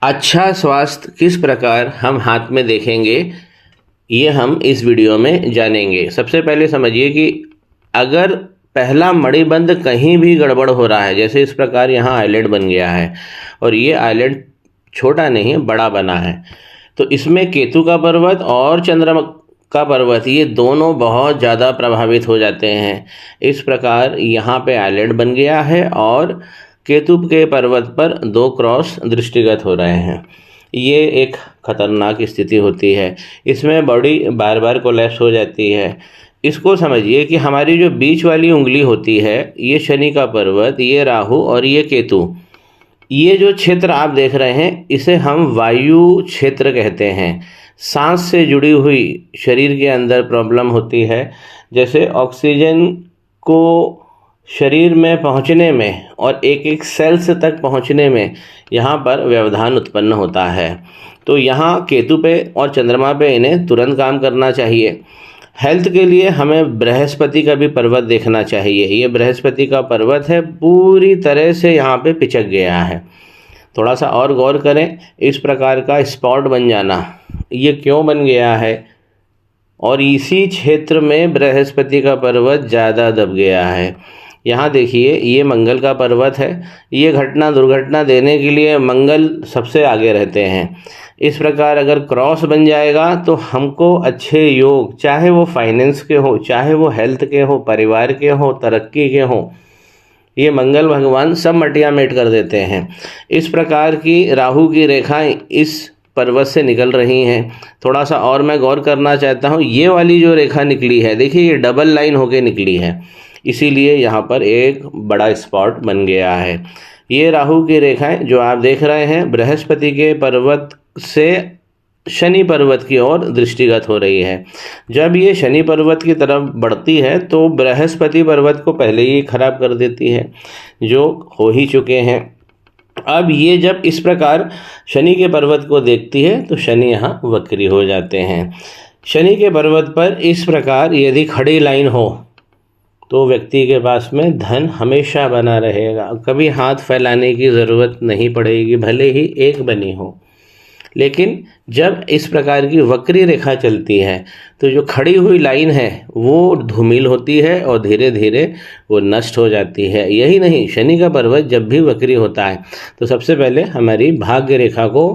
अच्छा स्वास्थ्य किस प्रकार हम हाथ में देखेंगे, ये हम इस वीडियो में जानेंगे। सबसे पहले समझिए कि अगर पहला मणिबंध कहीं भी गड़बड़ हो रहा है, जैसे इस प्रकार यहाँ आइलैंड बन गया है और ये आइलैंड छोटा नहीं है, बड़ा बना है, तो इसमें केतु का पर्वत और चंद्रमा का पर्वत ये दोनों बहुत ज़्यादा प्रभावित हो जाते हैं। इस प्रकार यहाँ पे आइलैंड बन गया है और केतु के पर्वत पर 2 क्रॉस दृष्टिगत हो रहे हैं। ये एक खतरनाक स्थिति होती है। इसमें बॉडी बार बार कोलैप्स हो जाती है। इसको समझिए कि हमारी जो बीच वाली उंगली होती है, ये शनि का पर्वत, ये राहु और ये केतु, ये जो क्षेत्र आप देख रहे हैं इसे हम वायु क्षेत्र कहते हैं। सांस से जुड़ी हुई शरीर के अंदर प्रॉब्लम होती है, जैसे ऑक्सीजन को शरीर में पहुंचने में और एक एक सेल्स तक पहुंचने में यहाँ पर व्यवधान उत्पन्न होता है। तो यहाँ केतु पे और चंद्रमा पे इन्हें तुरंत काम करना चाहिए। हेल्थ के लिए हमें बृहस्पति का भी पर्वत देखना चाहिए। ये बृहस्पति का पर्वत है, पूरी तरह से यहाँ पे पिचक गया है। थोड़ा सा और गौर करें, इस प्रकार का स्पॉट बन जाना ये क्यों बन गया है, और इसी क्षेत्र में बृहस्पति का पर्वत ज़्यादा दब गया है। यहाँ देखिए, ये मंगल का पर्वत है। ये घटना दुर्घटना देने के लिए मंगल सबसे आगे रहते हैं। इस प्रकार अगर क्रॉस बन जाएगा तो हमको अच्छे योग, चाहे वो फाइनेंस के हो, चाहे वो हेल्थ के हो, परिवार के हो, तरक्की के हो, ये मंगल भगवान सब मटिया मेट कर देते हैं। इस प्रकार की राहु की रेखाएं इस पर्वत से निकल रही हैं। थोड़ा सा और मैं गौर करना चाहता हूँ, ये वाली जो रेखा निकली है, देखिए ये डबल लाइन होके निकली है, इसीलिए यहाँ पर एक बड़ा स्पॉट बन गया है। ये राहु की रेखाएं जो आप देख रहे हैं बृहस्पति के पर्वत से शनि पर्वत की ओर दृष्टिगत हो रही है। जब ये शनि पर्वत की तरफ बढ़ती है तो बृहस्पति पर्वत को पहले ही खराब कर देती है, जो हो ही चुके हैं। अब ये जब इस प्रकार शनि के पर्वत को देखती है तो शनि यहाँ वक्री हो जाते हैं। शनि के पर्वत पर इस प्रकार यदि खड़ी लाइन हो तो व्यक्ति के पास में धन हमेशा बना रहेगा, कभी हाथ फैलाने की ज़रूरत नहीं पड़ेगी, भले ही एक बनी हो। लेकिन जब इस प्रकार की वक्री रेखा चलती है तो जो खड़ी हुई लाइन है वो धूमिल होती है और धीरे धीरे वो नष्ट हो जाती है। यही नहीं, शनि का पर्वत जब भी वक्री होता है तो सबसे पहले हमारी भाग्य रेखा को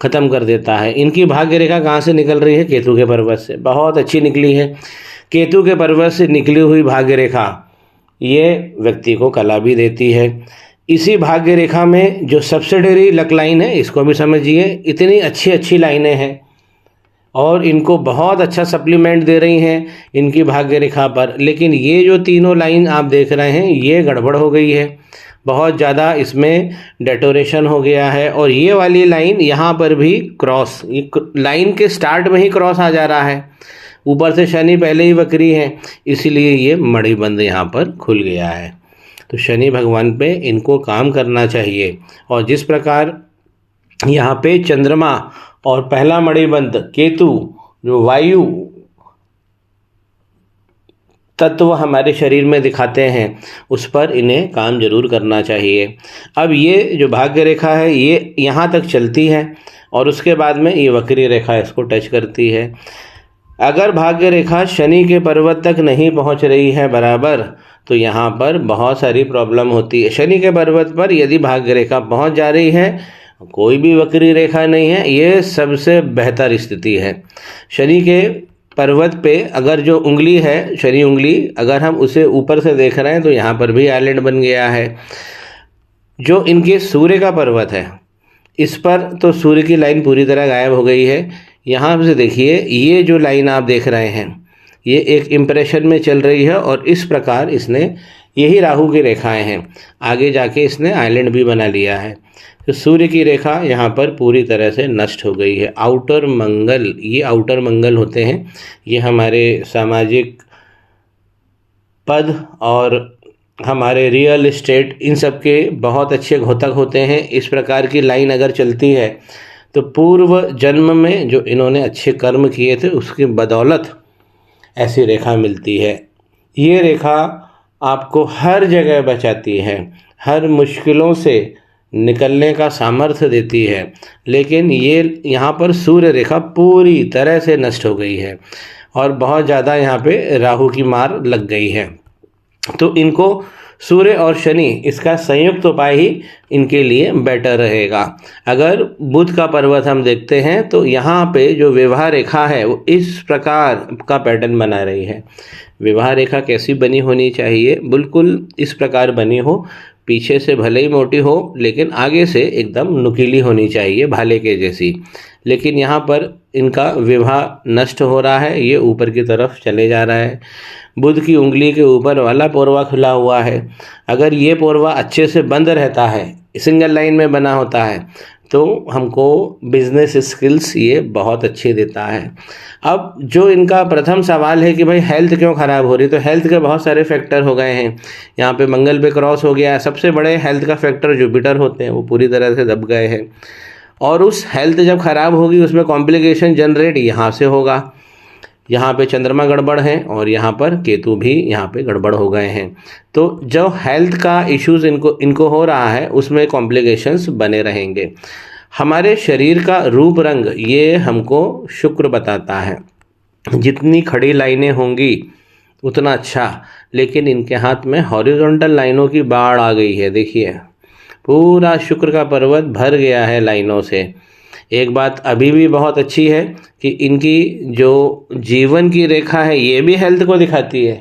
ख़त्म कर देता है। इनकी भाग्य रेखा कहाँ से निकल रही है? केतु के पर्वत से। बहुत अच्छी निकली है। केतु के पर्वत से निकली हुई भाग्य रेखा ये व्यक्ति को कला भी देती है। इसी भाग्य रेखा में जो सब्सिडरी लक लाइन है, इसको भी समझिए, इतनी अच्छी अच्छी लाइनें हैं और इनको बहुत अच्छा सप्लीमेंट दे रही हैं इनकी भाग्य रेखा पर। लेकिन ये जो तीनों लाइन आप देख रहे हैं ये गड़बड़ हो गई है, बहुत ज़्यादा इसमें डेटोरेशन हो गया है। और ये वाली लाइन यहाँ पर भी क्रॉस, लाइन के स्टार्ट में ही क्रॉस आ जा रहा है। ऊपर से शनि पहले ही वक्री है, इसीलिए ये मणिबंध यहाँ पर खुल गया है। तो शनि भगवान पे इनको काम करना चाहिए। और जिस प्रकार यहाँ पे चंद्रमा और पहला मणिबंध केतु जो वायु तत्व हमारे शरीर में दिखाते हैं, उस पर इन्हें काम जरूर करना चाहिए। अब ये जो भाग्य रेखा है ये यहाँ तक चलती है और उसके बाद में ये वक्री रेखा इसको टच करती है। अगर भाग्य रेखा शनि के पर्वत तक नहीं पहुँच रही है बराबर, तो यहाँ पर बहुत सारी प्रॉब्लम होती है। शनि के पर्वत पर यदि भाग्य रेखा पहुँच जा रही है, कोई भी वक्री रेखा नहीं है, ये सबसे बेहतर स्थिति है। शनि के पर्वत पे अगर जो उंगली है, शनि उंगली, अगर हम उसे ऊपर से देख रहे हैं तो यहाँ पर भी आइलैंड बन गया है। जो इनके सूर्य का पर्वत है, इस पर तो सूर्य की लाइन पूरी तरह गायब हो गई है। यहाँ से देखिए, ये जो लाइन आप देख रहे हैं ये एक इम्प्रेशन में चल रही है और इस प्रकार इसने, यही राहु की रेखाएं हैं, आगे जाके इसने आइलैंड भी बना लिया है। तो सूर्य की रेखा यहाँ पर पूरी तरह से नष्ट हो गई है। आउटर मंगल, ये आउटर मंगल होते हैं, ये हमारे सामाजिक पद और हमारे रियल एस्टेट, इन सब के बहुत अच्छे घोतक होते हैं। इस प्रकार की लाइन अगर चलती है तो पूर्व जन्म में जो इन्होंने अच्छे कर्म किए थे उसकी बदौलत ऐसी रेखा मिलती है। ये रेखा आपको हर जगह बचाती है, हर मुश्किलों से निकलने का सामर्थ्य देती है, लेकिन ये यहाँ पर सूर्य रेखा पूरी तरह से नष्ट हो गई है और बहुत ज़्यादा यहाँ पे राहु की मार लग गई है। तो इनको सूर्य और शनि इसका संयुक्त उपाय ही इनके लिए बेटर रहेगा। अगर बुध का पर्वत हम देखते हैं तो यहाँ पे जो विवाह रेखा है वो इस प्रकार का पैटर्न बना रही है। विवाह रेखा कैसी बनी होनी चाहिए? बिल्कुल इस प्रकार बनी हो, पीछे से भले ही मोटी हो लेकिन आगे से एकदम नुकीली होनी चाहिए, भाले के जैसी। लेकिन यहाँ पर इनका विवाह नष्ट हो रहा है, ये ऊपर की तरफ चले जा रहा है। बुध की उंगली के ऊपर वाला पोरवा खुला हुआ है। अगर ये पोरवा अच्छे से बंद रहता है, सिंगल लाइन में बना होता है, तो हमको बिजनेस स्किल्स ये बहुत अच्छे देता है। अब जो इनका प्रथम सवाल है कि भाई हेल्थ क्यों ख़राब हो रही, तो हेल्थ के बहुत सारे फैक्टर हो गए हैं। यहाँ पे मंगल पे क्रॉस हो गया है, सबसे बड़े हेल्थ का फैक्टर जुपिटर होते हैं, वो पूरी तरह से दब गए हैं। और उस हेल्थ जब ख़राब होगी उसमें कॉम्प्लिकेशन जनरेट यहाँ से होगा। यहाँ पे चंद्रमा गड़बड़ है और यहाँ पर केतु भी यहाँ पे गड़बड़ हो गए हैं। तो जो हेल्थ का इश्यूज इनको हो रहा है उसमें कॉम्प्लिकेशंस बने रहेंगे। हमारे शरीर का रूप रंग ये हमको शुक्र बताता है, जितनी खड़ी लाइनें होंगी उतना अच्छा। लेकिन इनके हाथ में हॉरिजॉन्टल लाइनों की बाढ़ आ गई है। देखिए पूरा शुक्र का पर्वत भर गया है लाइनों से। एक बात अभी भी बहुत अच्छी है कि इनकी जो जीवन की रेखा है ये भी हेल्थ को दिखाती है।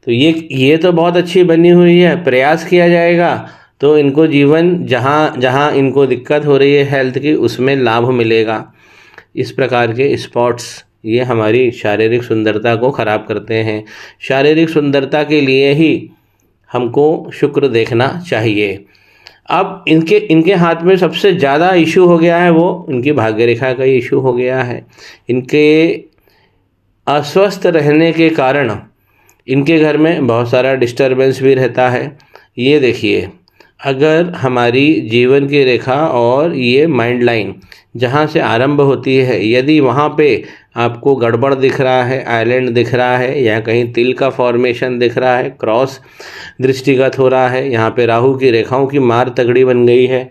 तो ये तो बहुत अच्छी बनी हुई है। प्रयास किया जाएगा तो इनको जीवन जहाँ जहाँ इनको दिक्कत हो रही है हेल्थ की उसमें लाभ मिलेगा। इस प्रकार के स्पॉट्स ये हमारी शारीरिक सुंदरता को ख़राब करते हैं। शारीरिक सुंदरता के लिए ही हमको शुक्र देखना चाहिए। अब इनके हाथ में सबसे ज़्यादा इशू हो गया है वो इनकी भाग्य रेखा का इशू हो गया है। इनके अस्वस्थ रहने के कारण इनके घर में बहुत सारा डिस्टरबेंस भी रहता है। ये देखिए, अगर हमारी जीवन की रेखा और ये माइंड लाइन जहाँ से आरंभ होती है, यदि वहाँ पे आपको गड़बड़ दिख रहा है, आइलैंड दिख रहा है, या कहीं तिल का फॉर्मेशन दिख रहा है, क्रॉस दृष्टिगत हो रहा है, यहाँ पे राहु की रेखाओं की मार तगड़ी बन गई है,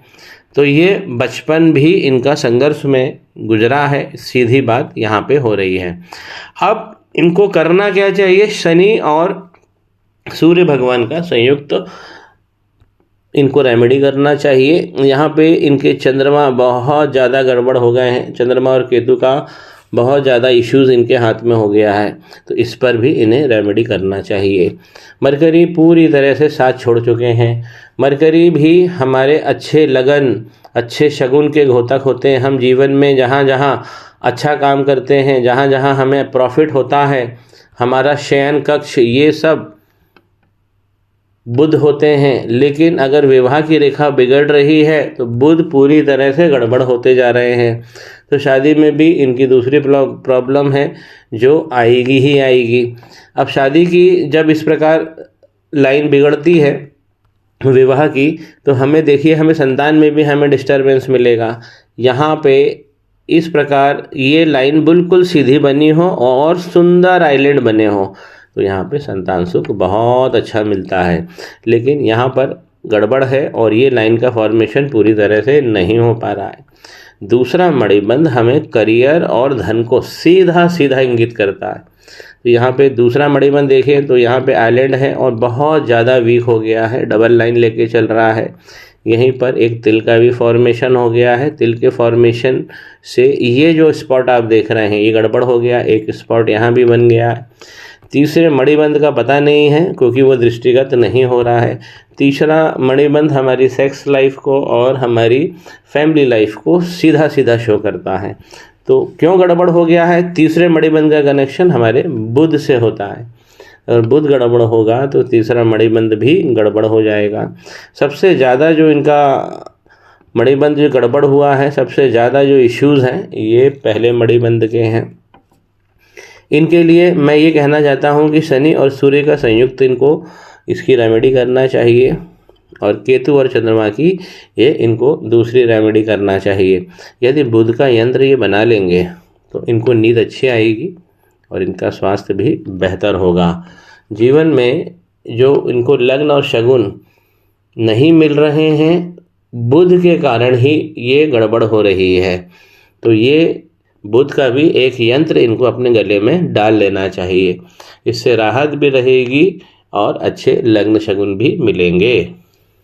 तो ये बचपन भी इनका संघर्ष में गुजरा है। सीधी बात यहाँ पे हो रही है। अब इनको करना क्या चाहिए? शनि और सूर्य भगवान का संयुक्त इनको रेमेडी करना चाहिए। यहाँ पे इनके चंद्रमा बहुत ज़्यादा गड़बड़ हो गए हैं। चंद्रमा और केतु का बहुत ज़्यादा इश्यूज इनके हाथ में हो गया है, तो इस पर भी इन्हें रेमेडी करना चाहिए। मरकरी पूरी तरह से साथ छोड़ चुके हैं। मरकरी भी हमारे अच्छे लगन, अच्छे शगुन के घोतक होते हैं। हम जीवन में जहाँ जहाँ अच्छा काम करते हैं, जहाँ जहाँ हमें प्रॉफिट होता है, हमारा शयन कक्ष, ये सब बुध होते हैं। लेकिन अगर विवाह की रेखा बिगड़ रही है तो बुध पूरी तरह से गड़बड़ होते जा रहे हैं। तो शादी में भी इनकी दूसरी प्रॉब्लम है जो आएगी ही आएगी। अब शादी की जब इस प्रकार लाइन बिगड़ती है विवाह की, तो हमें देखिए, हमें संतान में भी हमें डिस्टरबेंस मिलेगा। यहाँ पे इस प्रकार ये लाइन बिल्कुल सीधी बनी हो और सुंदर आइलैंड बने हो तो यहाँ पे संतान सुख बहुत अच्छा मिलता है। लेकिन यहाँ पर गड़बड़ है और ये लाइन का फॉर्मेशन पूरी तरह से नहीं हो पा रहा है। दूसरा मणिबंध हमें करियर और धन को सीधा सीधा इंगित करता है। तो यहाँ पे दूसरा मणिबंध देखें तो यहाँ पे आइलैंड है और बहुत ज़्यादा वीक हो गया है, डबल लाइन लेके चल रहा है। यहीं पर एक तिल का भी फॉर्मेशन हो गया है। तिल के फॉर्मेशन से ये जो स्पॉट आप देख रहे हैं ये गड़बड़ हो गया। एक स्पॉट यहाँ भी बन गया है। तीसरे मणिबंध का पता नहीं है क्योंकि वो दृष्टिगत नहीं हो रहा है। तीसरा मणिबंध हमारी सेक्स लाइफ को और हमारी फैमिली लाइफ को सीधा सीधा शो करता है। तो क्यों गड़बड़ हो गया है? तीसरे मणिबंध का कनेक्शन हमारे बुध से होता है और बुध गड़बड़ होगा तो तीसरा मणिबंध भी गड़बड़ हो जाएगा। सबसे ज़्यादा जो इनका मणिबंध जो गड़बड़ हुआ है, सबसे ज़्यादा जो इश्यूज़ हैं ये पहले मणिबंध के हैं। इनके लिए मैं ये कहना चाहता हूँ कि शनि और सूर्य का संयुक्त इनको इसकी रेमेडी करना चाहिए और केतु और चंद्रमा की ये इनको दूसरी रेमेडी करना चाहिए। यदि बुध का यंत्र ये बना लेंगे तो इनको नींद अच्छी आएगी और इनका स्वास्थ्य भी बेहतर होगा। जीवन में जो इनको लग्न और शगुन नहीं मिल रहे हैं बुध के कारण ही ये गड़बड़ हो रही है। तो ये बुध का भी एक यंत्र इनको अपने गले में डाल लेना चाहिए, इससे राहत भी रहेगी और अच्छे लग्न शगुन भी मिलेंगे।